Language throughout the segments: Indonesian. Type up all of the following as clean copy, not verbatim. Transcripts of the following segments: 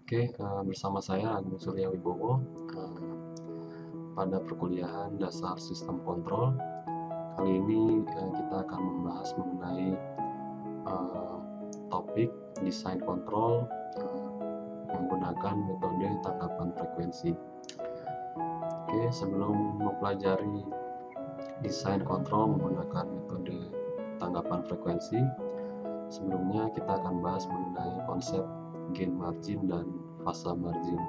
Bersama saya Agung Surya Wibowo eh, pada perkuliahan dasar sistem kontrol. Kali ini kita akan membahas mengenai eh, topik desain kontrol menggunakan metode tangkapan frekuensi. Sebelum mempelajari desain kontrol menggunakan metode tangkapan frekuensi, sebelumnya kita akan bahas mengenai konsep gain margin dan fase margin.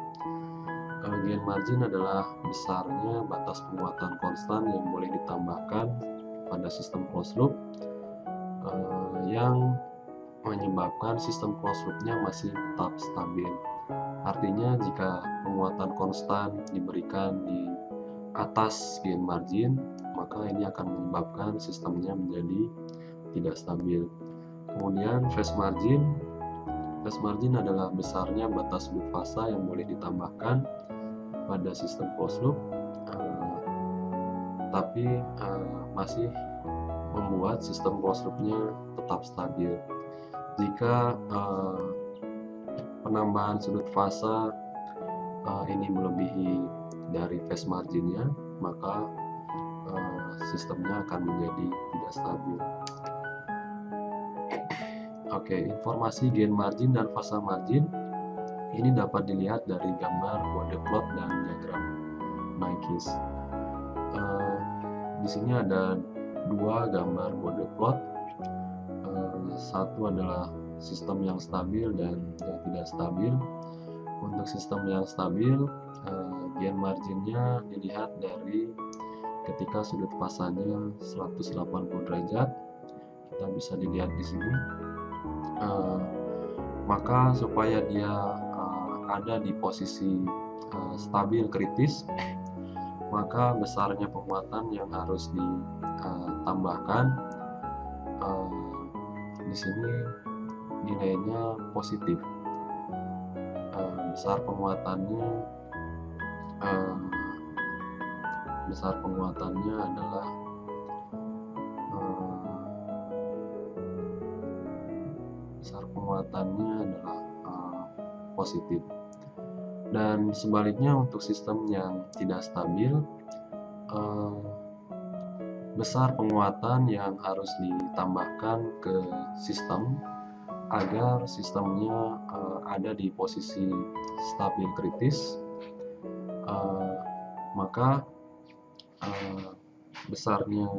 Gain margin adalah besarnya batas penguatan konstan yang boleh ditambahkan pada sistem closed loop yang menyebabkan sistem closed loop-nya masih tetap stabil. Artinya jika penguatan konstan diberikan di atas gain margin, maka ini akan menyebabkan sistemnya menjadi tidak stabil. Kemudian phase margin adalah besarnya batas sudut fasa yang boleh ditambahkan pada sistem closed loop, tapi masih membuat sistem closed loop-nya tetap stabil. Jika penambahan sudut fasa ini melebihi dari phase marginnya, maka sistemnya akan menjadi tidak stabil. Informasi gain margin dan fase margin ini dapat dilihat dari gambar Bode plot dan diagram Nyquist. Di sini ada dua gambar Bode plot. Satu adalah sistem yang stabil dan yang tidak stabil. Untuk sistem yang stabil, gain marginnya dilihat dari ketika sudut fasanya 180 derajat. Kita bisa dilihat di sini. Maka supaya dia ada di posisi stabil kritis, maka besarnya penguatan yang harus ditambahkan di sini nilainya positif. Besar penguatannya adalah positif. Dan sebaliknya untuk sistem yang tidak stabil, besar penguatan yang harus ditambahkan ke sistem agar sistemnya ada di posisi stabil kritis, maka besarnya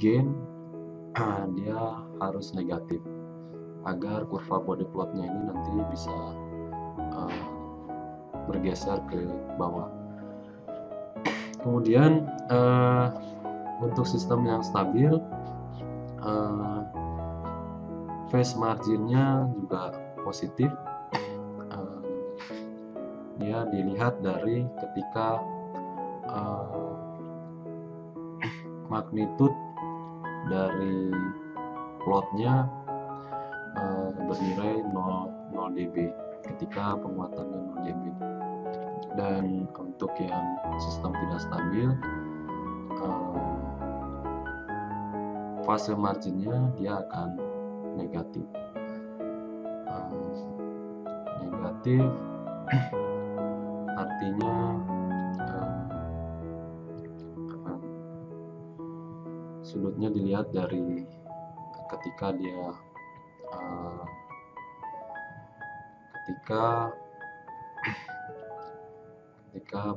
gain dia harus negatif agar kurva body plotnya ini nanti bisa bergeser ke bawah. Kemudian untuk sistem yang stabil, phase marginnya juga positif. Dia dilihat dari ketika magnitud dari plotnya bernilai 0 dB ketika penguatannya 0 dB. Dan untuk yang sistem tidak stabil, fase marginnya dia akan negatif. Artinya sudutnya dilihat dari ketika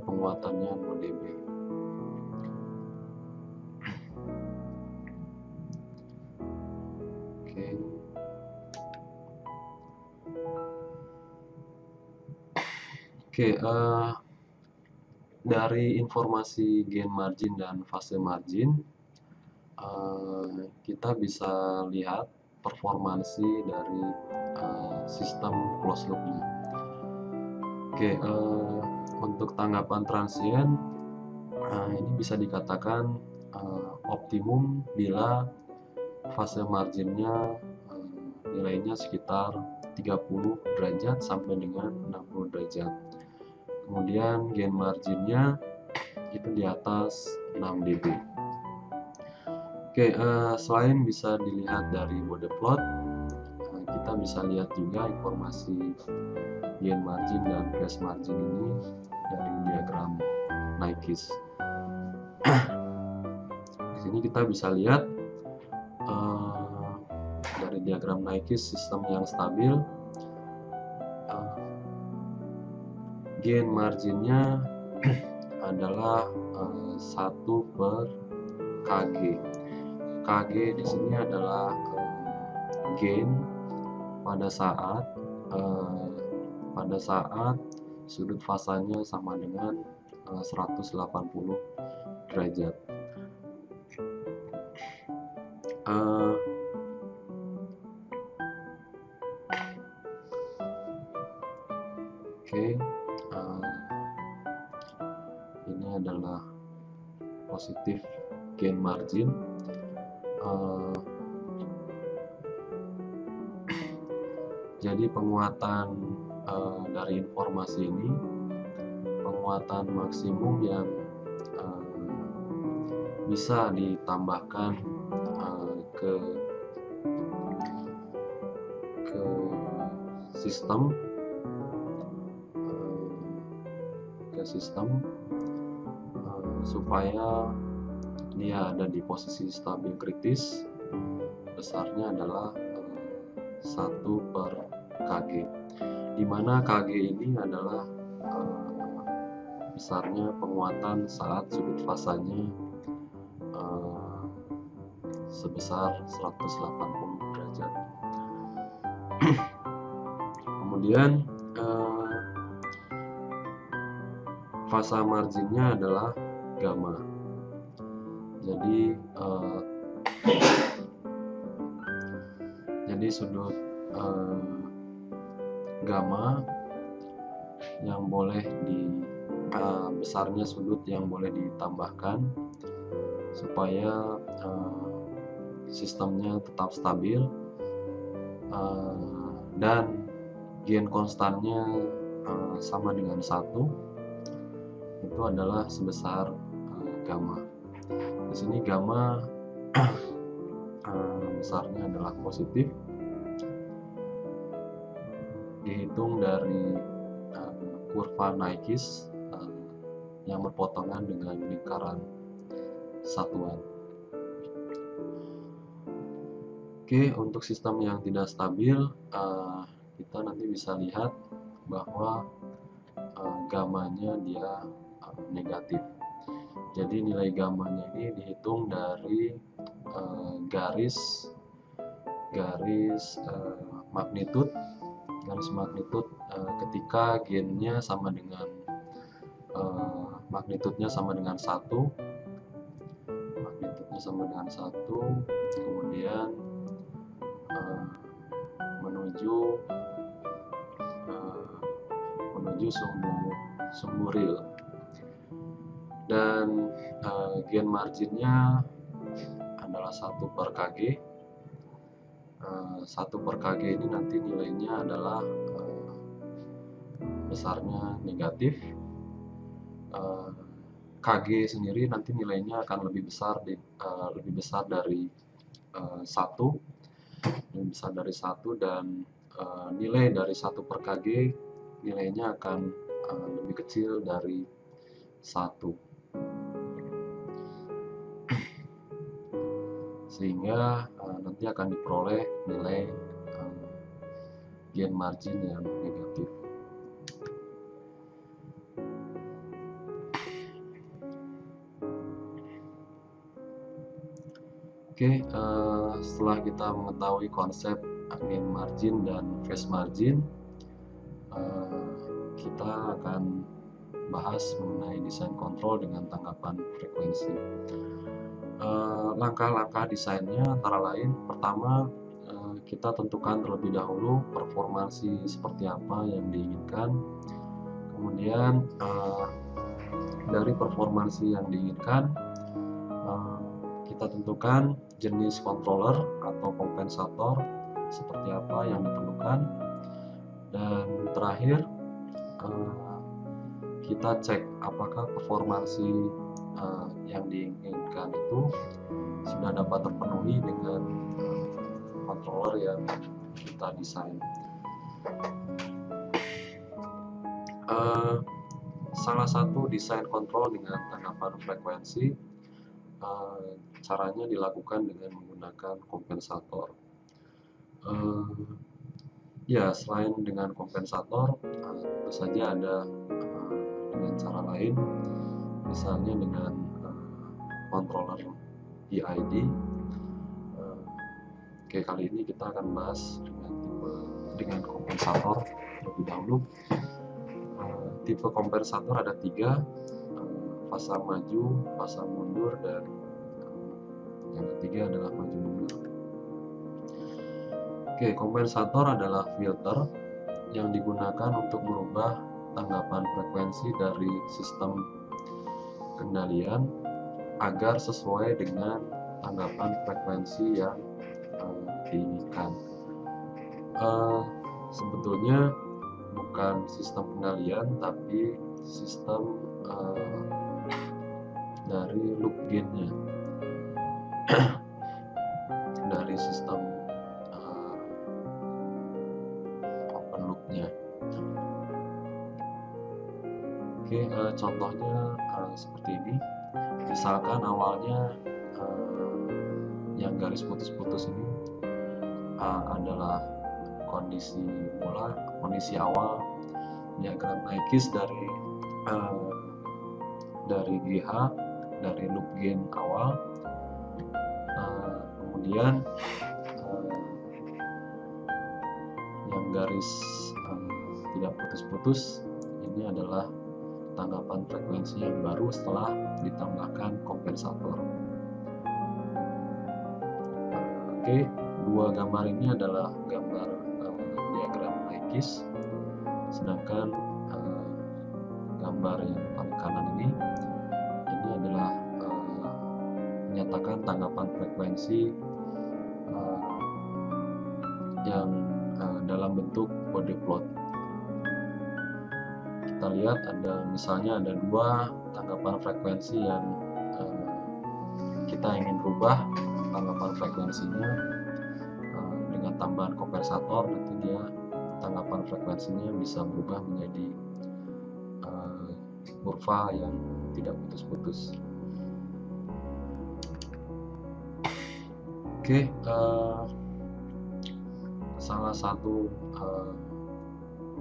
penguatannya 0 dB. Dari informasi gain margin dan fase margin, kita bisa lihat performansi dari sistem closed loop-nya. Untuk tanggapan transient, ini bisa dikatakan optimum bila fase marginnya nilainya sekitar 30 derajat sampai dengan 60 derajat. Kemudian gain marginnya itu di atas 6 dB. Selain bisa dilihat dari Bode plot, kita bisa lihat juga informasi gain margin dan phase margin ini dari diagram Nyquist. Di sini kita bisa lihat dari diagram Nyquist sistem yang stabil, gain marginnya adalah 1/kg. Kg di sini adalah gain pada saat sudut fasanya sama dengan 180 derajat. Ini adalah positif gain margin. Jadi penguatan dari informasi ini, penguatan maksimum yang bisa ditambahkan ke sistem supaya dia ada di posisi stabil kritis, besarnya adalah 1/kg, di mana Kg ini adalah besarnya penguatan saat sudut fasanya sebesar 180 derajat. Kemudian fasa marginnya adalah gamma. Jadi sudut gamma yang boleh besarnya sudut yang boleh ditambahkan supaya sistemnya tetap stabil, dan gain konstannya sama dengan 1, itu adalah sebesar gamma. Di sini gamma besarnya adalah positif, dihitung dari kurva Nyquist yang berpotongan dengan lingkaran satuan. Untuk sistem yang tidak stabil, kita nanti bisa lihat bahwa gammanya dia negatif. Jadi nilai gammanya ini dihitung dari garis magnitude ketika gainnya sama dengan magnitudenya sama dengan 1, kemudian menuju sumbu real, dan gain marginnya adalah 1/kg. 1/kg ini nanti nilainya adalah besarnya negatif. Kg sendiri nanti nilainya akan lebih besar dari 1, dan nilai dari 1/kg nilainya akan lebih kecil dari 1, sehingga nanti akan diperoleh nilai gain margin yang negatif. Setelah kita mengetahui konsep gain margin dan phase margin, kita akan bahas mengenai desain kontrol dengan tanggapan frekuensi. Langkah-langkah desainnya antara lain, pertama kita tentukan terlebih dahulu performansi seperti apa yang diinginkan. Kemudian dari performansi yang diinginkan, kita tentukan jenis controller atau kompensator seperti apa yang diperlukan, dan terakhir kita cek apakah performansi yang diinginkan itu sudah dapat terpenuhi dengan controller yang kita desain. Uh, Salah satu desain kontrol dengan tanggapan frekuensi, caranya dilakukan dengan menggunakan kompensator. Ya, selain dengan kompensator, tentu saja ada dengan cara lain, misalnya dengan controller PID. Oke, kali ini kita akan bahas dengan kompensator terlebih dahulu. Tipe kompensator ada 3, fasa maju, fasa mundur, dan yang ketiga adalah maju mundur. Oke, kompensator adalah filter yang digunakan untuk merubah tanggapan frekuensi dari sistem kendalian agar sesuai dengan tanggapan frekuensi yang diinginkan. Sebetulnya bukan sistem kendalian, tapi sistem dari loop gain-nya, dari sistem open loop-nya. Oke, contohnya seperti ini. Misalkan awalnya yang garis putus-putus ini adalah kondisi awal diagram Nyquist dari GH, dari loop gain awal. Kemudian yang garis tidak putus-putus ini adalah tanggapan frekuensi yang baru setelah ditambahkan kompensator. Oke, dua gambar ini adalah gambar diagram Nyquist, sedangkan gambar yang paling kanan ini adalah menyatakan tanggapan frekuensi yang dalam bentuk kode plot. Kita lihat misalnya ada 2 tanggapan frekuensi yang kita ingin rubah tanggapan frekuensinya dengan tambahan kompensator. Nanti dia tanggapan frekuensinya bisa berubah menjadi kurva yang tidak putus-putus. Oke, salah satu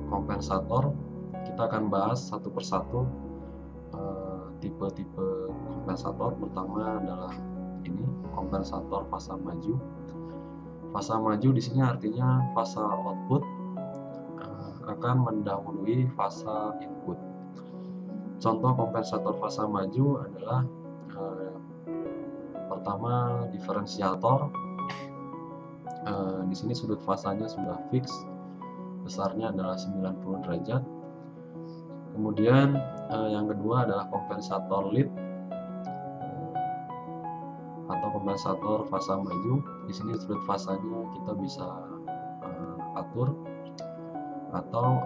kompensator kita akan bahas satu persatu tipe-tipe kompensator. Pertama adalah ini, kompensator fasa maju. Fasa maju di sini artinya fasa output akan mendahului fasa input. Contoh kompensator fasa maju adalah pertama diferensiator. Di sini sudut fasanya sudah fix, besarnya adalah 90 derajat. Kemudian yang kedua adalah kompensator lead atau kompensator fasa maju. Di sini sudut fasanya kita bisa atur, atau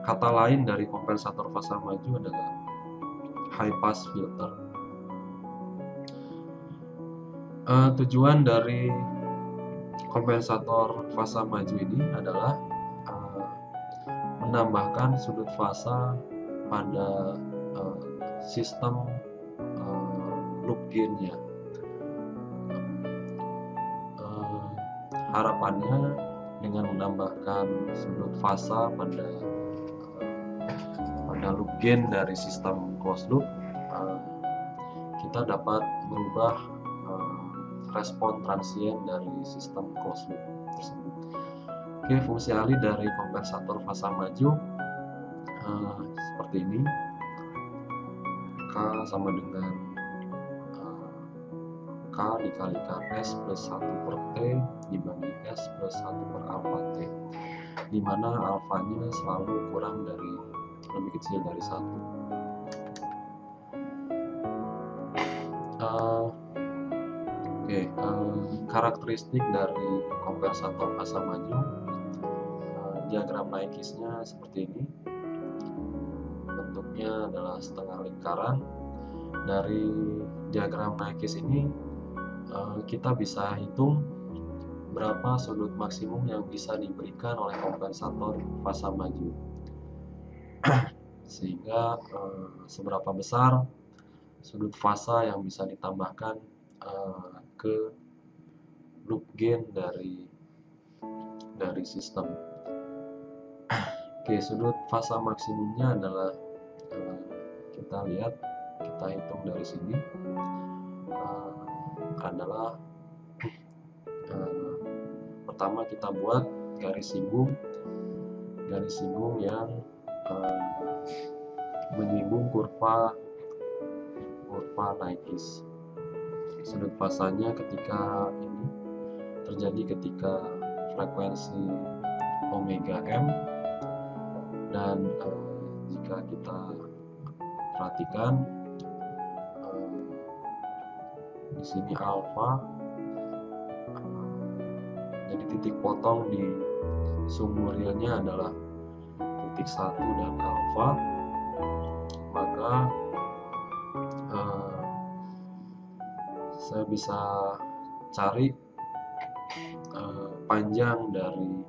kata lain dari kompensator fasa maju adalah high pass filter. Tujuan dari kompensator fasa maju ini adalah menambahkan sudut fasa pada sistem loop gain-nya. Harapannya dengan menambahkan sudut fasa pada loop gain dari sistem closed loop, kita dapat merubah respon transient dari sistem closed loop tersebut. Oke, fungsi alih dari kompensator fasa maju seperti ini. K sama dengan K dikalikan S plus 1 per T dibagi S plus 1 per alpha T, di mana alfanya selalu kurang dari, lebih kecil dari 1. Karakteristik dari kompensator fasa maju, diagram Nyquist-nya seperti ini. Bentuknya adalah setengah lingkaran. Dari diagram Nyquist ini kita bisa hitung berapa sudut maksimum yang bisa diberikan oleh kompensator fasa maju. sehingga seberapa besar sudut fasa yang bisa ditambahkan ke loop gain dari sistem. Oke, sudut fasa maksimumnya adalah kita lihat, kita hitung dari sini adalah pertama kita buat garis singgung yang menyinggung kurva Nyquist. Sudut fasanya ketika ini terjadi ketika frekuensi omega m, dan jika kita perhatikan di sini alfa, jadi titik potong di sumbu realnya adalah titik 1 dan alfa, maka saya bisa cari panjang dari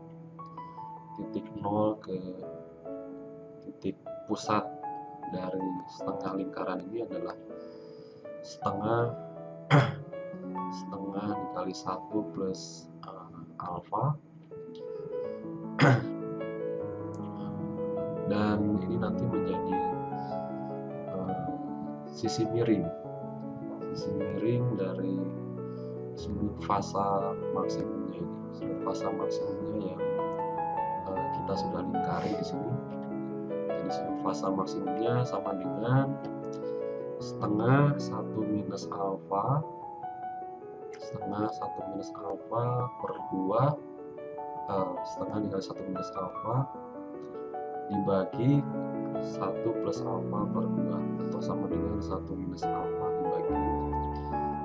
titik 0 ke titik pusat dari setengah lingkaran ini adalah setengah dikali 1 plus alfa, dan ini nanti menjadi sisi miring dari sudut fasa maksimumnya ini. Sudut fasa maksimumnya yang kita sudah lingkari di sini. Jadi sudut fasa maksimumnya sama dengan setengah 1 minus alfa per 2, setengah dikali 1 minus alfa dibagi 1 plus alfa per 2, atau sama dengan 1 minus alfa dibagi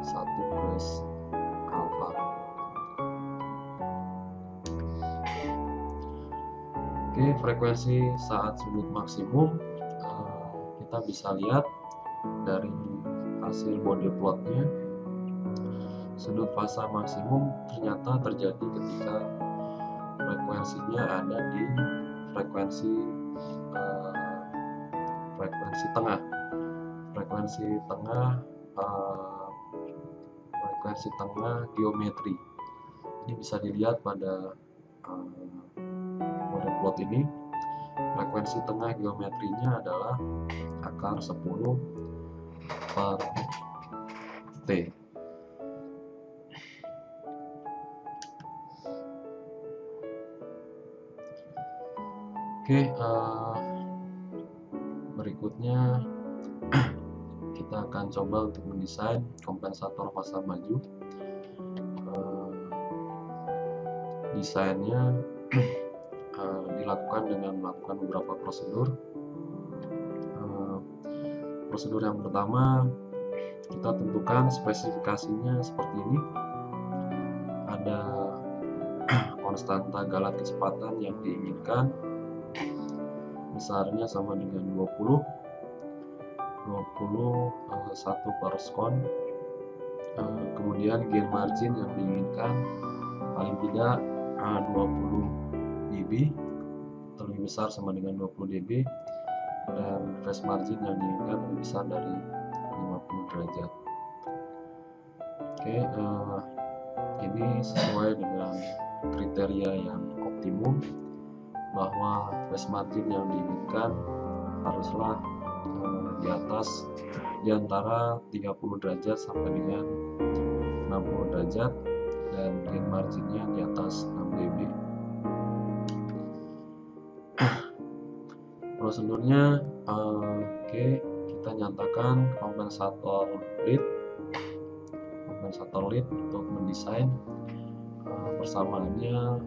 1 plus alfa. Oke, frekuensi saat sudut maksimum kita bisa lihat dari hasil body plotnya. Sudut fasa maksimum ternyata terjadi ketika frekuensinya ada di frekuensi tengah geometri. Ini bisa dilihat pada model plot ini. Frekuensi tengah geometrinya adalah akar 10 per T. Oke, berikutnya kita akan coba untuk mendesain kompensator fasa maju. Desainnya dilakukan dengan melakukan beberapa prosedur. Prosedur yang pertama, kita tentukan spesifikasinya seperti ini. Ada konstanta galat kecepatan yang diinginkan, besarnya sama dengan 20 1 per skon. Kemudian gain margin yang diinginkan paling tidak 20 dB, lebih besar sama dengan 20 dB, dan phase margin yang diinginkan lebih besar dari 50 derajat. Oke, ini sesuai dengan kriteria yang optimum, bahwa phase margin yang diinginkan haruslah di antara 30 derajat sampai dengan 60 derajat, dan gain marginnya di atas 6 dB. Prosedurnya, kita nyatakan kompensator lead untuk mendesain. Persamaannya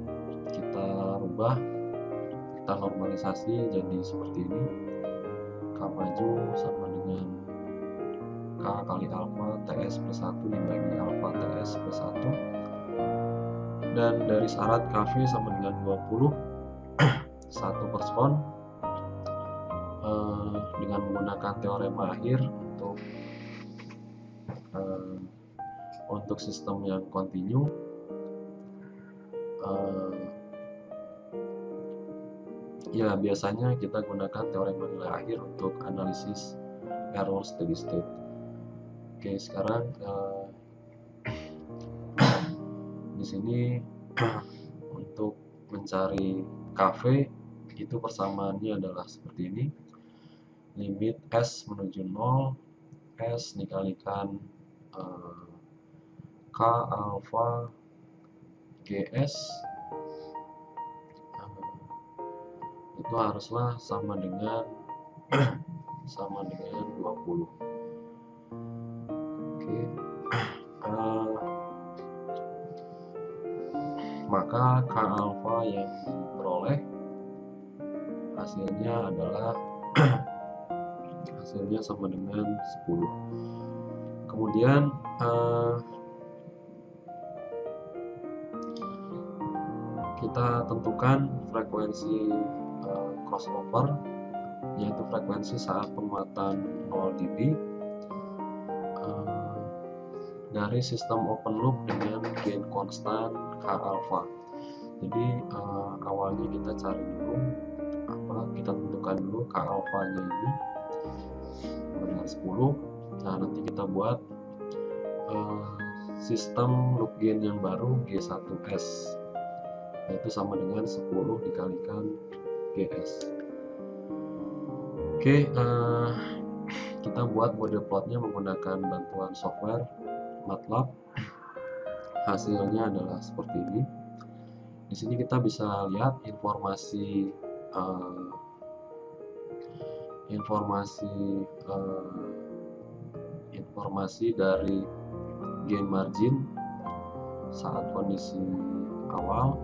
kita rubah, kita normalisasi jadi seperti ini. K maju sama dengan K kali alfa TS plus 1 dibagi alfa TS plus 1, dan dari syarat KV sama dengan 20 1 per skon, dengan menggunakan teorema akhir untuk sistem yang kontinu. Ya, biasanya kita gunakan teorema nilai akhir untuk analisis error steady state. Oke, sekarang di sini untuk mencari KV itu persamaannya adalah seperti ini. Limit S menuju 0, S dikalikan K alfa GS itu haruslah sama dengan 20. Oke. Maka K alfa yang diperoleh hasilnya adalah sama dengan 10. Kemudian kita tentukan frekuensi crossover, yaitu frekuensi saat penguatan 0 dB dari sistem open loop dengan gain konstan K alfa. Jadi awalnya kita cari dulu kita tentukan dulu K alfanya ini dengan 10. Nah, nanti kita buat sistem loop gain yang baru G1S, yaitu sama dengan 10 dikalikan GS. Oke, kita buat model plotnya menggunakan bantuan software MATLAB. Hasilnya adalah seperti ini. Di sini kita bisa lihat informasi dari gain margin saat kondisi awal,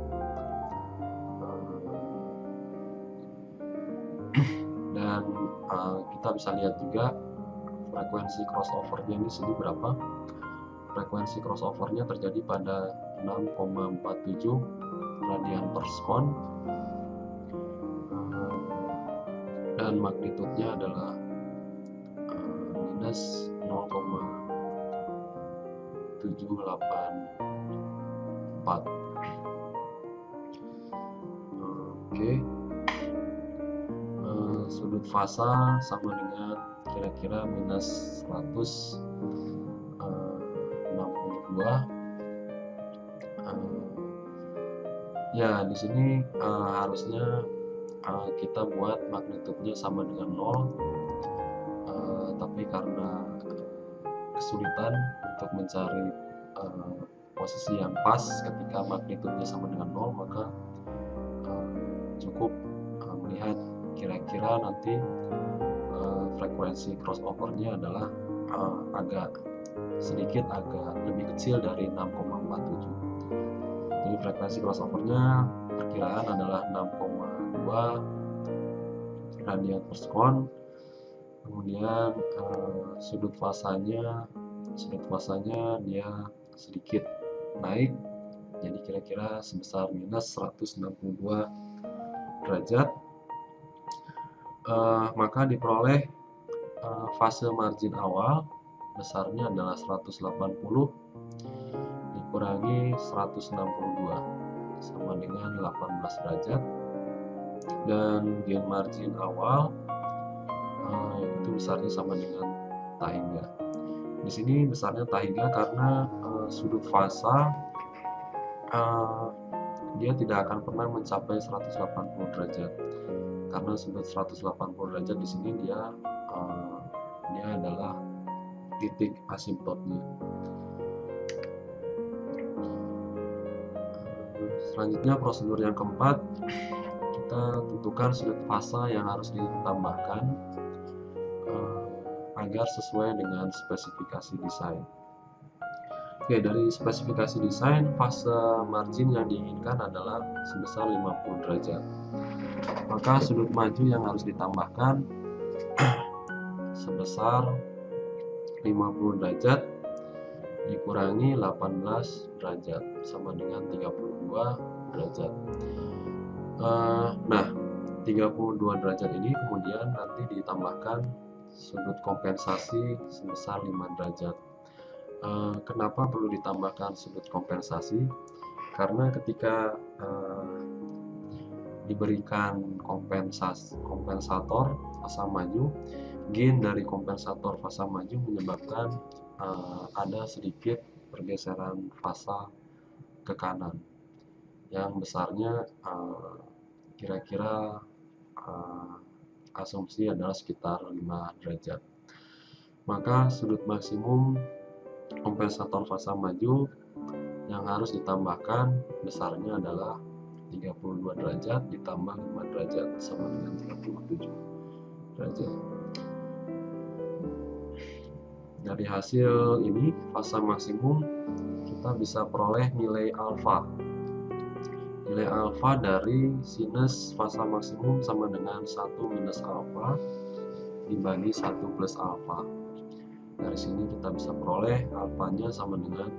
dan kita bisa lihat juga frekuensi crossovernya di sini berapa. Frekuensi crossovernya terjadi pada 6,47 radian per sekon, dan magnitudenya adalah minus 0,784. Oke. Sudut fasa sama dengan kira-kira minus 162. Ya, di sini harusnya kita buat magnitudenya sama dengan 0, tapi karena kesulitan untuk mencari posisi yang pas ketika magnitudenya sama dengan 0, maka cukup melihat kira-kira nanti frekuensi crossovernya adalah agak lebih kecil dari 6,47. Jadi frekuensi crossovernya perkiraan adalah 6,2 radian per sekon. Kemudian sudut fasanya dia sedikit naik, jadi kira-kira sebesar minus 162 derajat. Maka diperoleh fase margin awal besarnya adalah 180 dikurangi 162 sama dengan 18 derajat, dan gain margin awal itu besarnya sama dengan tahingga. Di sini besarnya tahingga karena sudut fasa dia tidak akan pernah mencapai 180 derajat, karena sudut 180 derajat di sini dia adalah titik asimptotnya. Selanjutnya prosedur yang keempat, kita tentukan sudut fasa yang harus ditambahkan agar sesuai dengan spesifikasi desain. Oke, dari spesifikasi desain, fase margin yang diinginkan adalah sebesar 50 derajat. Maka sudut maju yang harus ditambahkan sebesar 50 derajat dikurangi 18 derajat sama dengan 32 derajat. Nah, 32 derajat ini kemudian nanti ditambahkan sudut kompensasi sebesar 5 derajat. Kenapa perlu ditambahkan sudut kompensasi? Karena ketika diberikan kompensator fasa maju, gain dari kompensator fasa maju menyebabkan ada sedikit pergeseran fasa ke kanan yang besarnya kira-kira asumsi adalah sekitar 5 derajat. Maka sudut maksimum kompensator fasa maju yang harus ditambahkan besarnya adalah 32 derajat ditambah 5 derajat sama dengan 37 derajat. Dari hasil ini fasa maksimum kita bisa peroleh nilai alfa. Nilai alfa dari sinus fasa maksimum sama dengan 1 minus alfa dibagi 1 plus alfa. Dari sini kita bisa peroleh alfanya sama dengan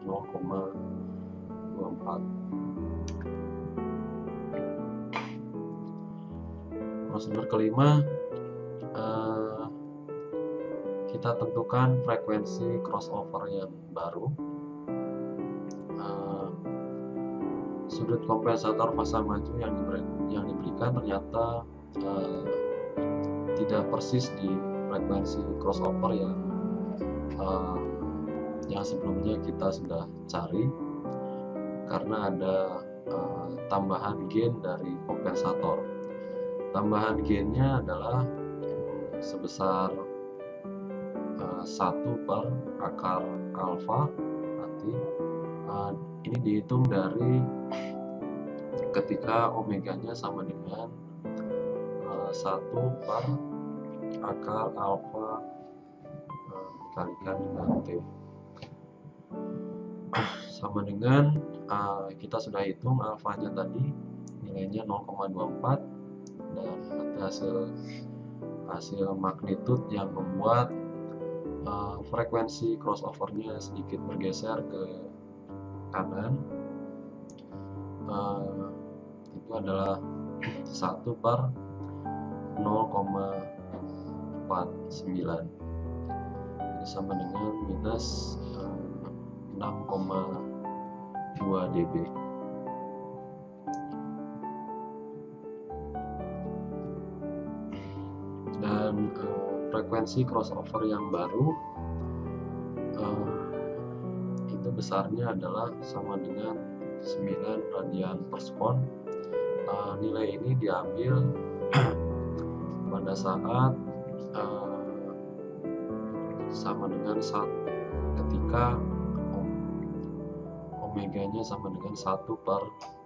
0,24. Prosedur kelima, kita tentukan frekuensi crossover yang baru. Sudut kompensator fasa maju yang diberikan ternyata tidak persis di frekuensi crossover yang sebelumnya kita sudah cari, karena ada tambahan gain dari kompensator. Tambahan gainnya adalah sebesar 1 per akar alfa. Berarti ini dihitung dari ketika omeganya sama dengan 1 per akar alfa dikalikan dengan T, sama dengan kita sudah hitung alfanya tadi nilainya 0,24, dan nanti hasil magnitude yang membuat frekuensi crossovernya sedikit bergeser ke kanan itu adalah 1 per 0,49, ini sama dengan minus 6,2 dB. Dan frekuensi crossover yang baru itu besarnya adalah sama dengan 9 radian per sekon. Nilai ini diambil pada saat sama dengan ketika omeganya sama dengan 1 per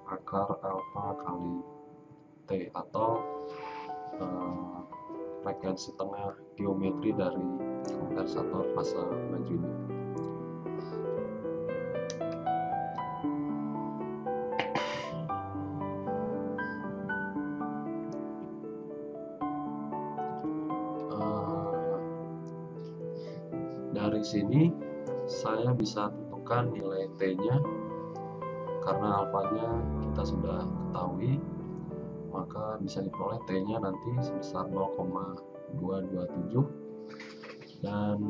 akar alfa kali T, atau frekuensi tengah geometri dari kompensator fasa majunya. Dari sini saya bisa tentukan nilai T-nya, karena alfanya kita sudah ketahui, maka bisa diperoleh T-nya nanti sebesar 0,227, dan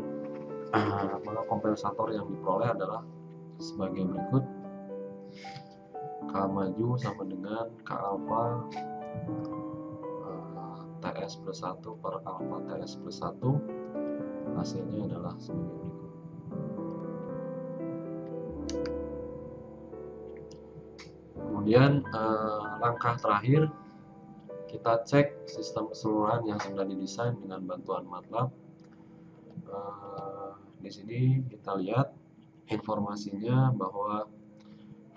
maka kompensator yang diperoleh adalah sebagai berikut. K maju sama dengan K alfa TS plus 1 per alfa TS plus 1, hasilnya adalah sebagai berikut. Kemudian langkah terakhir, kita cek sistem keseluruhan yang sudah didesain dengan bantuan MATLAB. Di sini kita lihat informasinya bahwa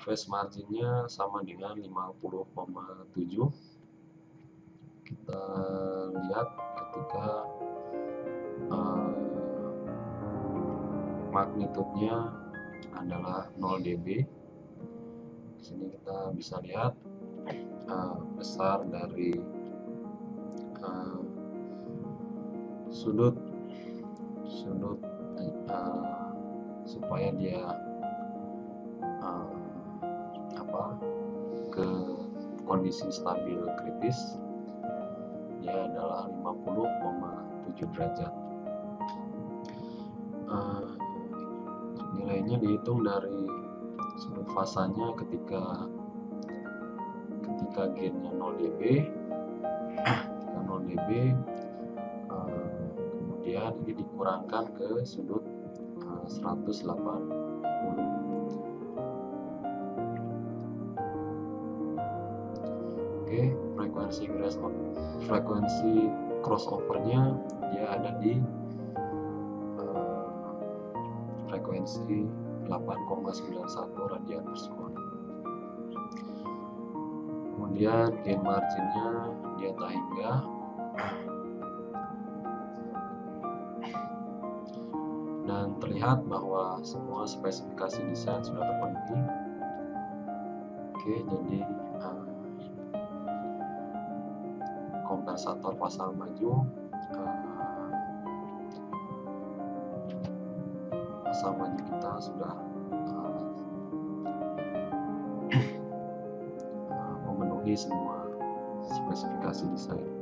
phase marginnya sama dengan 50,7. Kita lihat ketika magnitudenya adalah 0 dB. Di sini kita bisa lihat besar dari sudut supaya dia ke kondisi stabil kritis, dia adalah 50,7 derajat. Nilainya dihitung dari sudut fasanya ketika jika gainnya 0 dB, jika 0 dB, kemudian ini dikurangkan ke sudut 180. Oke, frekuensi crossovernya dia ada di frekuensi 8,91 radian per sekund. Kemudian gain marginnya dia tak hingga, dan terlihat bahwa semua spesifikasi desain sudah terpenuhi. Oke, jadi kompensator pasang maju kita sudah memenuhi semua spesifikasi desain.